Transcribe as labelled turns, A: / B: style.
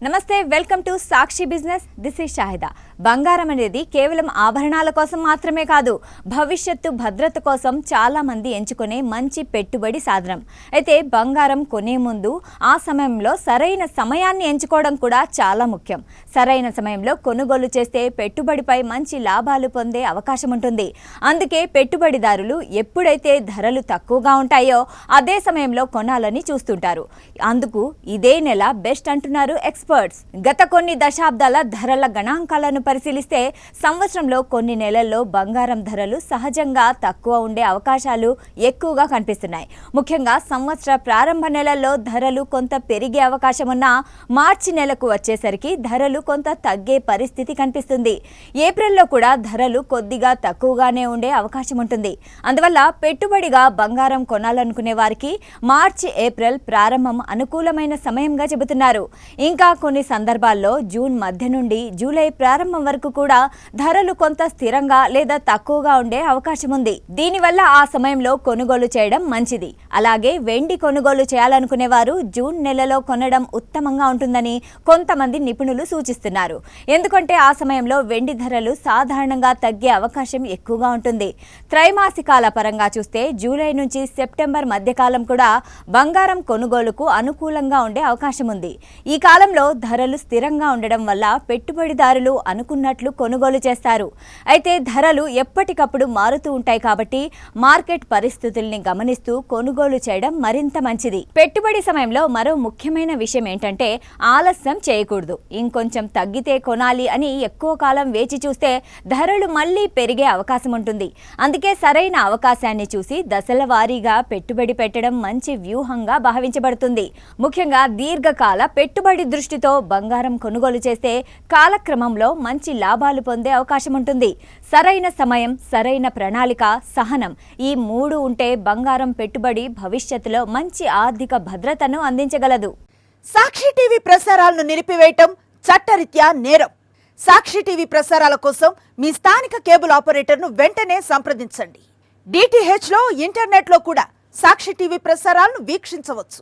A: నమస్తే welcome to Sakshi business this is Shahida బంగారం అనేది కేవలం ఆభరణాల కోసం మాత్రమే కాదు భవిష్యత్తు భద్రత కోసం చాలా మంది ఎంచుకునే మంచి పెట్టుబడి సాధనం అయితే బంగారం కొనే ముందు ఆ సమయంలో సరైన సమయాన్ని ఎంచుకోవడం కూడా చాలా ముఖ్యం సరైన సమయంలో కొనుగోలు చేస్తే పెట్టుబడిపై మంచి లాభాలు పొందే అవకాశం ఉంటుంది అందుకే పెట్టుబడిదారులు ఎప్పుడైతే ధరలు తక్కువగా ఉంటాయో అదే సమయంలో కొనాలని చూస్తుంటారు అందుకు ఇదే నెల బెస్ట్ అంటున్నారు ఎక్స్పర్ట్స్ గత కొన్ని దశాబ్దాల ధరల గణాంకాలను పరిశీలిస్తే సంవత్సరంలో కొన్ని నెలల్లో బంగారం ధరలు సహజంగా తక్కువ ఉండే అవకాశాలు ఎక్కువగా కనిపిస్తున్నాయి ముఖ్యంగా సంవత్సర ప్రారంభ నెలల్లో ధరలు కొంత పెరిగే అవకాశం ఉన్నా మార్చి నెలకు వచ్చేసరికి ధరలు కొంత తగ్గే పరిస్థితి కనిపిస్తుంది ఏప్రిల్లో కూడా ధరలు కొద్దిగా తక్కువగానే ఉండే అవకాశం ఉంటుంది అందువల్ల పెట్టుబడిగా బంగారం కొనాలనుకునే వారికి మార్చి ఏప్రిల్ ప్రారంభం అనుకూలమైన సమయంగా చెబుతున్నారు ఇంకా కొన్ని సందర్భాల్లో జూన్ మధ్య నుండి జూలై ప్రారంభం వరకు కూడా ధరలు కొంత స్థిరంగా లేదా తక్కువగా ఉండే అవకాశం ఉంది దీనివల్ల ఆ సమయంలో కొనుగోలు చేయడం మంచిది అలాగే వెండి కొనుగోలు చేయాలనుకునే వారు జూన్ నెలలో కొనడం ఉత్తమంగా ఉంటుందని కొంతమంది నిపుణులు సూచిస్తున్నారు ఎందుకంటే ఆ సమయంలో వెండి ధరలు సాధారణంగా తగ్గే అవకాశం ఎక్కువగా ఉంటుంది త్రైమాసికాల పరంగా చూస్తే జూలై నుంచి సెప్టెంబర్ మధ్యకాలం కూడా బంగారం కొనుగోలుకు అనుకూలంగా ఉండే అవకాశం ఉంది ఈ కాలంలో ధరలు స్థిరంగా ఉండడం వల్ల పెట్టుబడిదారులు అనుకున్నట్లు కొనుగోలు చేస్తారు అయితే ధరలు ఎప్పటికప్పుడు మారుతూ ఉంటాయి కాబట్టి మార్కెట్ పరిస్థితుల్ని గమనిస్తూ కొనుగోలు చేయడం మరింత మంచిది పెట్టుబడి సమయంలో మరో ముఖ్యమైన విషయం ఏంటంటే ఆలస్యం చేయకూడదు ఇంకొంచెం తగ్గితే కొనాలి అని ఎక్కువ కాలం వేచి చూస్తే ధరలు మళ్లీ పెరిగే అవకాశం ఉంటుంది అందుకే సరైన అవకాశాన్ని చూసి దశల వారీగా పెట్టుబడి పెట్టడం మంచి వ్యూహంగా భావించబడుతుంది ముఖ్యంగా దీర్ఘకాల పెట్టుబడి దృష్టితో బంగారం కొనుగోలు చేస్తే కాలక్రమంలో మంచి లాభాలు పొందే అవకాశం ఉంటుంది సరైన సమయం సరైన ప్రణాళిక సహనం ఈ మూడు ఉంటే బంగారం పెట్టుబడి భవిష్యత్తులో మంచి ఆర్థిక భద్రతను అందించగలదు
B: సాక్షి టీవీ ప్రసారాలను నిలిపివేయటం చట్టరీత్యా నేరం సాక్షి టీవీ ప్రసారాల కోసం మీ స్థానిక కేబుల్ ఆపరేటర్ను వెంటనే సంప్రదించండి DTH లో ఇంటర్నెట్ లో కూడా సాక్షి టీవీ ప్రసారాలను వీక్షించవచ్చు